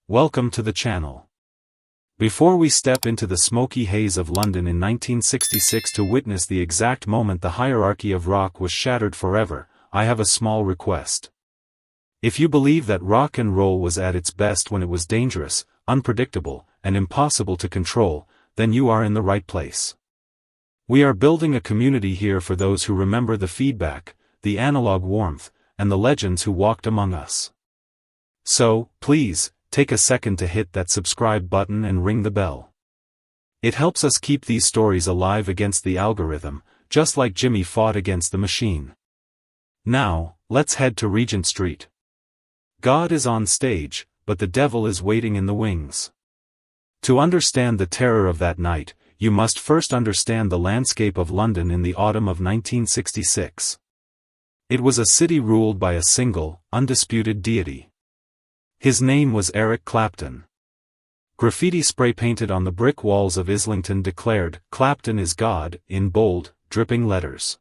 Welcome to the channel. Before we step into the smoky haze of London in 1966 to witness the exact moment the hierarchy of rock was shattered forever, I have a small request. If you believe that rock and roll was at its best when it was dangerous, unpredictable, and impossible to control, then you are in the right place. We are building a community here for those who remember the feedback, the analog warmth, and the legends who walked among us. So, please, take a second to hit that subscribe button and ring the bell. It helps us keep these stories alive against the algorithm, just like Jimmy fought against the machine. Now, let's head to Regent Street. God is on stage, but the devil is waiting in the wings. To understand the terror of that night, you must first understand the landscape of London in the autumn of 1966. It was a city ruled by a single, undisputed deity. His name was Eric Clapton. Graffiti spray-painted on the brick walls of Islington declared, "Clapton is God," in bold, dripping letters.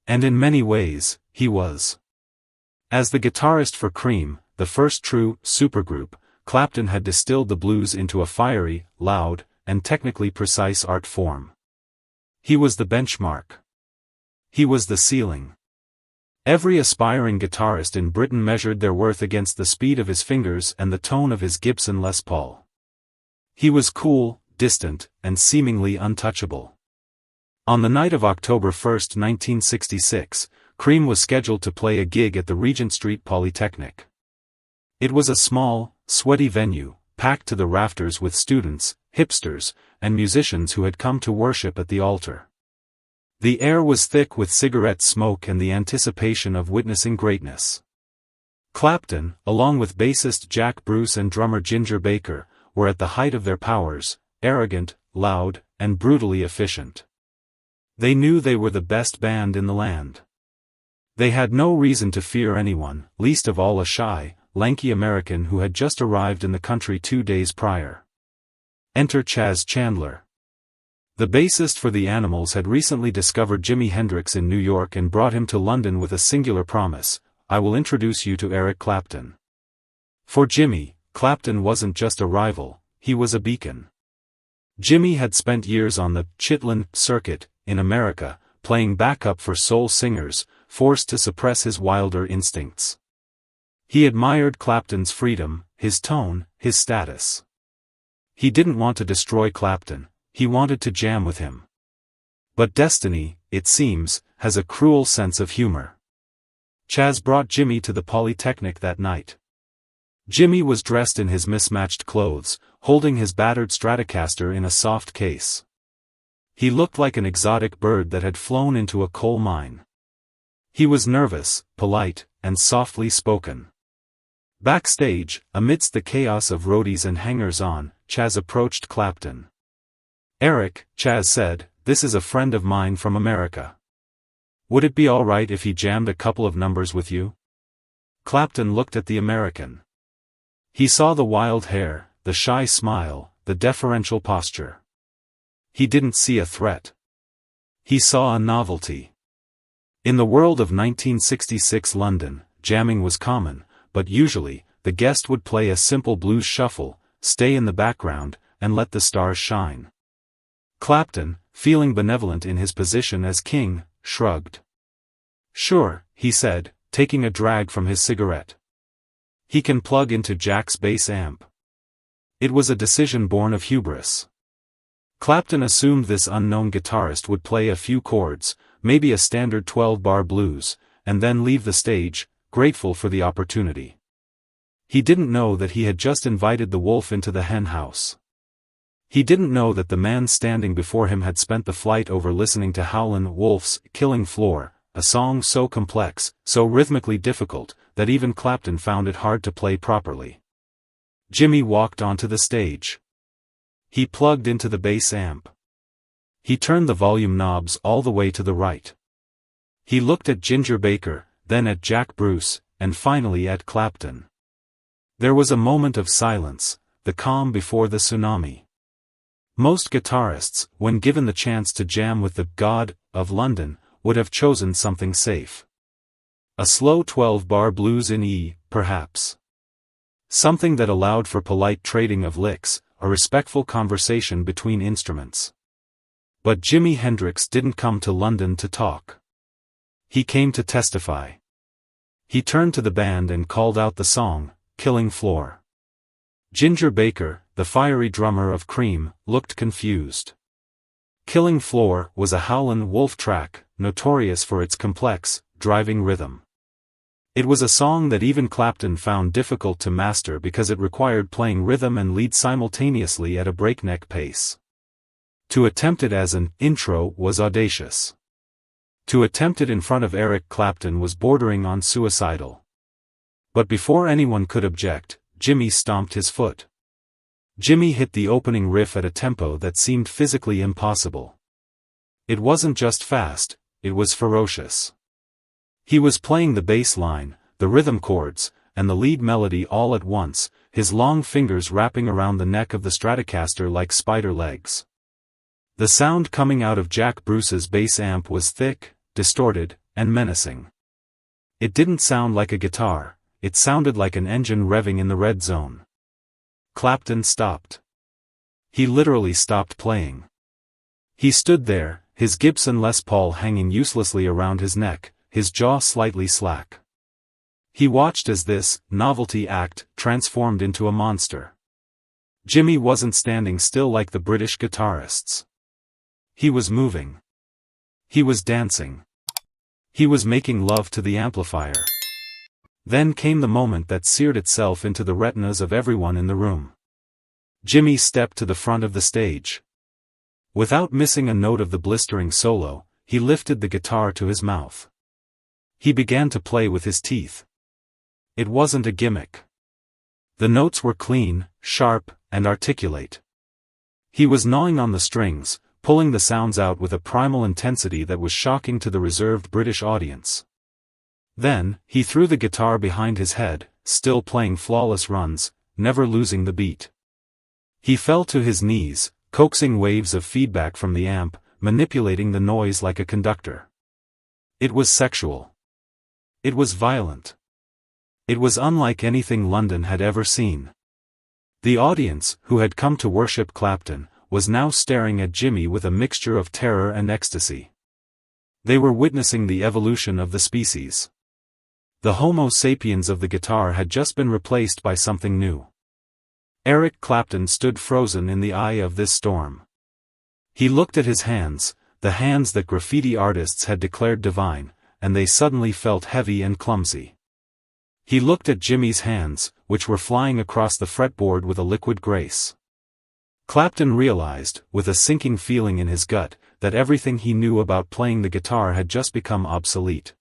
And in many ways, he was. As the guitarist for Cream, the first true supergroup, Clapton had distilled the blues into a fiery, loud, and technically precise art form. He was the benchmark. He was the ceiling. Every aspiring guitarist in Britain measured their worth against the speed of his fingers and the tone of his Gibson Les Paul. He was cool, distant, and seemingly untouchable. On the night of October 1, 1966, Cream was scheduled to play a gig at the Regent Street Polytechnic. It was a small, sweaty venue, packed to the rafters with students, hipsters, and musicians who had come to worship at the altar. The air was thick with cigarette smoke and the anticipation of witnessing greatness. Clapton, along with bassist Jack Bruce and drummer Ginger Baker, were at the height of their powers, arrogant, loud, and brutally efficient. They knew they were the best band in the land. They had no reason to fear anyone, least of all a shy, lanky American who had just arrived in the country 2 days prior. Enter Chas Chandler. The bassist for the Animals had recently discovered Jimi Hendrix in New York and brought him to London with a singular promise: "I will introduce you to Eric Clapton." For Jimmy, Clapton wasn't just a rival, he was a beacon. Jimmy had spent years on the Chitlin circuit, in America, playing backup for soul singers, forced to suppress his wilder instincts. He admired Clapton's freedom, his tone, his status. He didn't want to destroy Clapton. He wanted to jam with him. But destiny, it seems, has a cruel sense of humor. Chas brought Jimmy to the Polytechnic that night. Jimmy was dressed in his mismatched clothes, holding his battered Stratocaster in a soft case. He looked like an exotic bird that had flown into a coal mine. He was nervous, polite, and softly spoken. Backstage, amidst the chaos of roadies and hangers-on, Chas approached Clapton. "Eric," Chas said, "this is a friend of mine from America. Would it be all right if he jammed a couple of numbers with you?" Clapton looked at the American. He saw the wild hair, the shy smile, the deferential posture. He didn't see a threat. He saw a novelty. In the world of 1966 London, jamming was common, but usually, the guest would play a simple blues shuffle, stay in the background, and let the stars shine. Clapton, feeling benevolent in his position as king, shrugged. "Sure," he said, taking a drag from his cigarette. "He can plug into Jack's bass amp." It was a decision born of hubris. Clapton assumed this unknown guitarist would play a few chords, maybe a standard 12-bar blues, and then leave the stage, grateful for the opportunity. He didn't know that he had just invited the wolf into the hen house. He didn't know that the man standing before him had spent the flight over listening to Howlin' Wolf's Killing Floor, a song so complex, so rhythmically difficult, that even Clapton found it hard to play properly. Jimmy walked onto the stage. He plugged into the bass amp. He turned the volume knobs all the way to the right. He looked at Ginger Baker, then at Jack Bruce, and finally at Clapton. There was a moment of silence, the calm before the tsunami. Most guitarists, when given the chance to jam with the God of London, would have chosen something safe. A slow 12-bar blues in E, perhaps. Something that allowed for polite trading of licks, a respectful conversation between instruments. But Jimi Hendrix didn't come to London to talk. He came to testify. He turned to the band and called out the song, Killing Floor. Ginger Baker, the fiery drummer of Cream, looked confused. Killing Floor was a Howlin' Wolf track, notorious for its complex, driving rhythm. It was a song that even Clapton found difficult to master because it required playing rhythm and lead simultaneously at a breakneck pace. To attempt it as an intro was audacious. To attempt it in front of Eric Clapton was bordering on suicidal. But before anyone could object, Jimi stomped his foot. Jimi hit the opening riff at a tempo that seemed physically impossible. It wasn't just fast, it was ferocious. He was playing the bass line, the rhythm chords, and the lead melody all at once, his long fingers wrapping around the neck of the Stratocaster like spider legs. The sound coming out of Jack Bruce's bass amp was thick, distorted, and menacing. It didn't sound like a guitar, it sounded like an engine revving in the red zone. Clapton stopped. He literally stopped playing. He stood there, his Gibson Les Paul hanging uselessly around his neck, his jaw slightly slack. He watched as this novelty act transformed into a monster. Jimi wasn't standing still like the British guitarists. He was moving. He was dancing. He was making love to the amplifier. Then came the moment that seared itself into the retinas of everyone in the room. Jimi stepped to the front of the stage. Without missing a note of the blistering solo, he lifted the guitar to his mouth. He began to play with his teeth. It wasn't a gimmick. The notes were clean, sharp, and articulate. He was gnawing on the strings, pulling the sounds out with a primal intensity that was shocking to the reserved British audience. Then, he threw the guitar behind his head, still playing flawless runs, never losing the beat. He fell to his knees, coaxing waves of feedback from the amp, manipulating the noise like a conductor. It was sexual. It was violent. It was unlike anything London had ever seen. The audience, who had come to worship Clapton, was now staring at Jimi with a mixture of terror and ecstasy. They were witnessing the evolution of the species. The Homo sapiens of the guitar had just been replaced by something new. Eric Clapton stood frozen in the eye of this storm. He looked at his hands, the hands that graffiti artists had declared divine, and they suddenly felt heavy and clumsy. He looked at Jimi's hands, which were flying across the fretboard with a liquid grace. Clapton realized, with a sinking feeling in his gut, that everything he knew about playing the guitar had just become obsolete.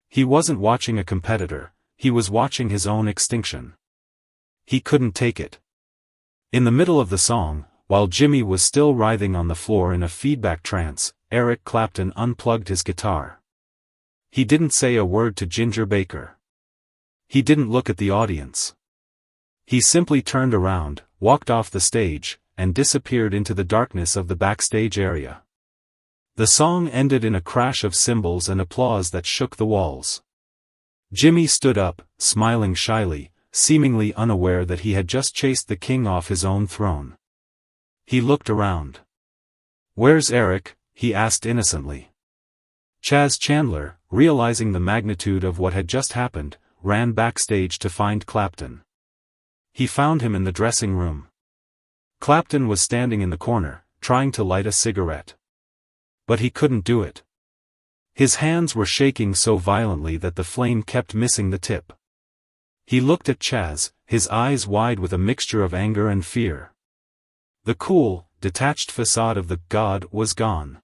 He wasn't watching a competitor, he was watching his own extinction. He couldn't take it. In the middle of the song, while Jimi was still writhing on the floor in a feedback trance, Eric Clapton unplugged his guitar. He didn't say a word to Ginger Baker. He didn't look at the audience. He simply turned around, walked off the stage, and disappeared into the darkness of the backstage area. The song ended in a crash of cymbals and applause that shook the walls. Jimi stood up, smiling shyly, seemingly unaware that he had just chased the king off his own throne. He looked around. "Where's Eric?" he asked innocently. Chaz Chandler, realizing the magnitude of what had just happened, ran backstage to find Clapton. He found him in the dressing room. Clapton was standing in the corner, trying to light a cigarette. But he couldn't do it. His hands were shaking so violently that the flame kept missing the tip. He looked at Chaz, his eyes wide with a mixture of anger and fear. The cool, detached facade of the God was gone.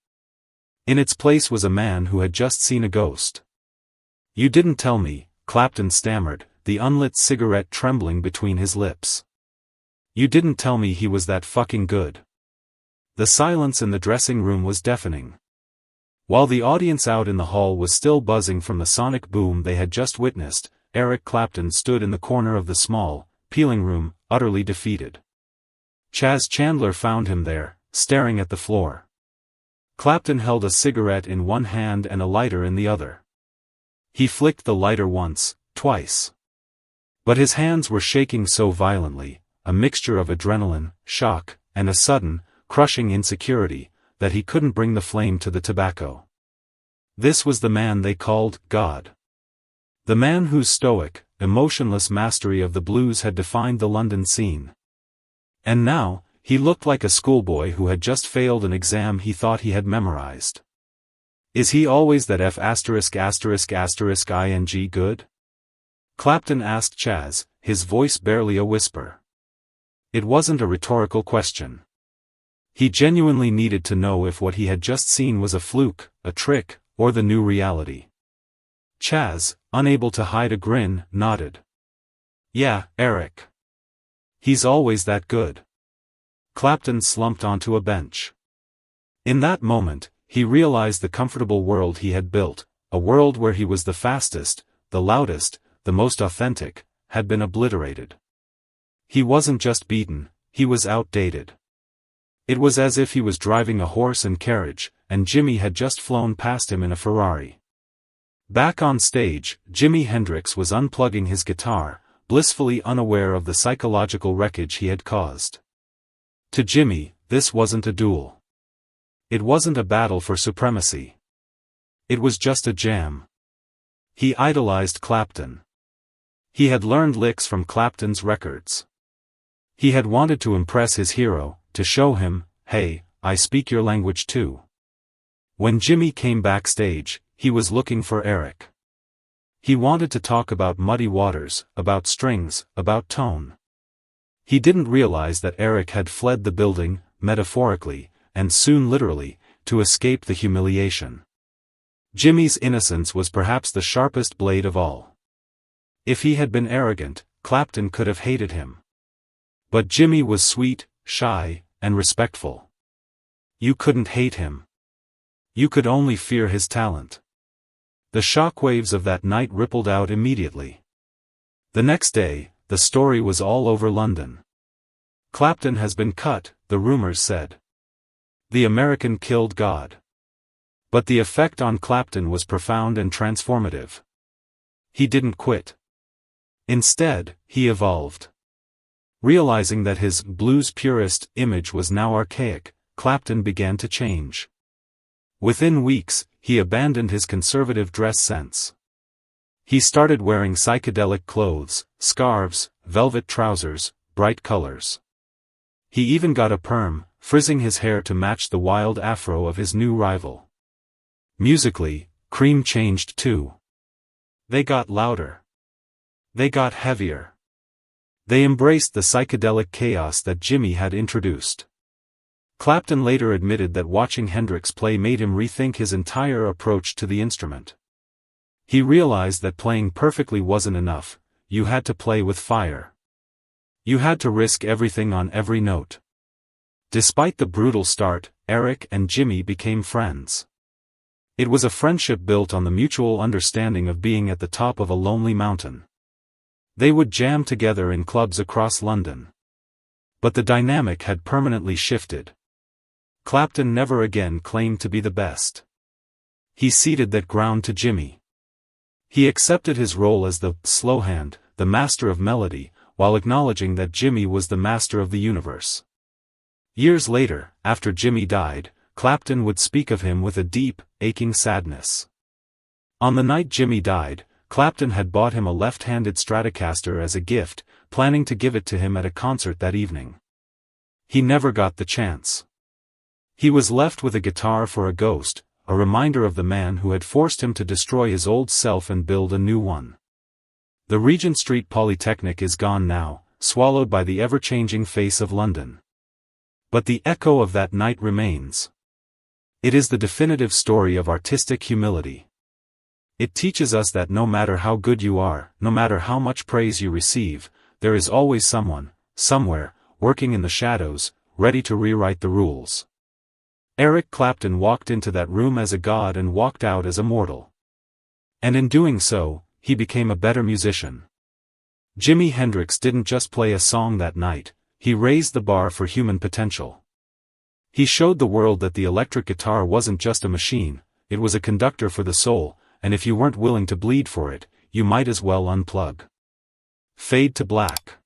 In its place was a man who had just seen a ghost. "You didn't tell me," Clapton stammered, the unlit cigarette trembling between his lips. "You didn't tell me he was that fucking good." The silence in the dressing room was deafening. While the audience out in the hall was still buzzing from the sonic boom they had just witnessed, Eric Clapton stood in the corner of the small, peeling room, utterly defeated. Chaz Chandler found him there, staring at the floor. Clapton held a cigarette in one hand and a lighter in the other. He flicked the lighter once, twice. But his hands were shaking so violently, a mixture of adrenaline, shock, and a sudden, crushing insecurity, that he couldn't bring the flame to the tobacco. This was the man they called God. The man whose stoic, emotionless mastery of the blues had defined the London scene. And now, he looked like a schoolboy who had just failed an exam he thought he had memorized. Is he always that *****ing good? Clapton asked Chaz, his voice barely a whisper. It wasn't a rhetorical question. He genuinely needed to know if what he had just seen was a fluke, a trick, or the new reality. Chaz, unable to hide a grin, nodded. Yeah, Eric. He's always that good. Clapton slumped onto a bench. In that moment, he realized the comfortable world he had built, a world where he was the fastest, the loudest, the most authentic, had been obliterated. He wasn't just beaten, he was outdated. It was as if he was driving a horse and carriage, and Jimi had just flown past him in a Ferrari. Back on stage, Jimi Hendrix was unplugging his guitar, blissfully unaware of the psychological wreckage he had caused. To Jimi, this wasn't a duel. It wasn't a battle for supremacy. It was just a jam. He idolized Clapton. He had learned licks from Clapton's records. He had wanted to impress his hero, to show him, hey, I speak your language too. When Jimi came backstage, he was looking for Eric. He wanted to talk about muddy waters, about strings, about tone. He didn't realize that Eric had fled the building, metaphorically, and soon literally, to escape the humiliation. Jimi's innocence was perhaps the sharpest blade of all. If he had been arrogant, Clapton could have hated him. But Jimi was sweet, shy, and respectful. You couldn't hate him. You could only fear his talent. The shockwaves of that night rippled out immediately. The next day, the story was all over London. Clapton has been cut, the rumors said. The American killed God. But the effect on Clapton was profound and transformative. He didn't quit. Instead, he evolved. Realizing that his blues purist image was now archaic, Clapton began to change. Within weeks, he abandoned his conservative dress sense. He started wearing psychedelic clothes, scarves, velvet trousers, bright colors. He even got a perm, frizzing his hair to match the wild afro of his new rival. Musically, Cream changed too. They got louder. They got heavier. They embraced the psychedelic chaos that Jimi had introduced. Clapton later admitted that watching Hendrix play made him rethink his entire approach to the instrument. He realized that playing perfectly wasn't enough, you had to play with fire. You had to risk everything on every note. Despite the brutal start, Eric and Jimi became friends. It was a friendship built on the mutual understanding of being at the top of a lonely mountain. They would jam together in clubs across London. But the dynamic had permanently shifted. Clapton never again claimed to be the best. He ceded that ground to Jimi. He accepted his role as the slow hand, the master of melody, while acknowledging that Jimi was the master of the universe. Years later, after Jimi died, Clapton would speak of him with a deep, aching sadness. On the night Jimi died, Clapton had bought him a left-handed Stratocaster as a gift, planning to give it to him at a concert that evening. He never got the chance. He was left with a guitar for a ghost, a reminder of the man who had forced him to destroy his old self and build a new one. The Regent Street Polytechnic is gone now, swallowed by the ever-changing face of London. But the echo of that night remains. It is the definitive story of artistic humility. It teaches us that no matter how good you are, no matter how much praise you receive, there is always someone, somewhere, working in the shadows, ready to rewrite the rules. Eric Clapton walked into that room as a god and walked out as a mortal. And in doing so, he became a better musician. Jimi Hendrix didn't just play a song that night, he raised the bar for human potential. He showed the world that the electric guitar wasn't just a machine, it was a conductor for the soul, and if you weren't willing to bleed for it, you might as well unplug. Fade to black.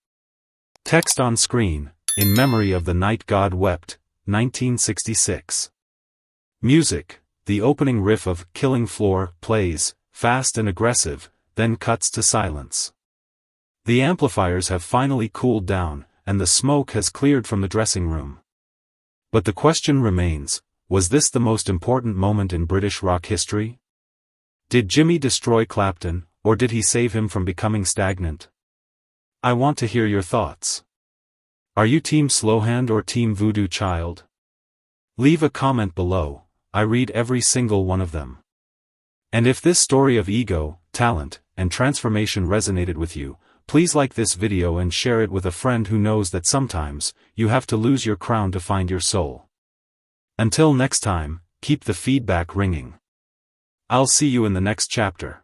Text on screen, in memory of the night God wept, 1966. Music, the opening riff of Killing Floor plays, fast and aggressive, then cuts to silence. The amplifiers have finally cooled down, and the smoke has cleared from the dressing room. But the question remains, was this the most important moment in British rock history? Did Jimmy destroy Clapton, or did he save him from becoming stagnant? I want to hear your thoughts. Are you Team Slowhand or Team Voodoo Child? Leave a comment below, I read every single one of them. And if this story of ego, talent, and transformation resonated with you, please like this video and share it with a friend who knows that sometimes, you have to lose your crown to find your soul. Until next time, keep the feedback ringing. I'll see you in the next chapter.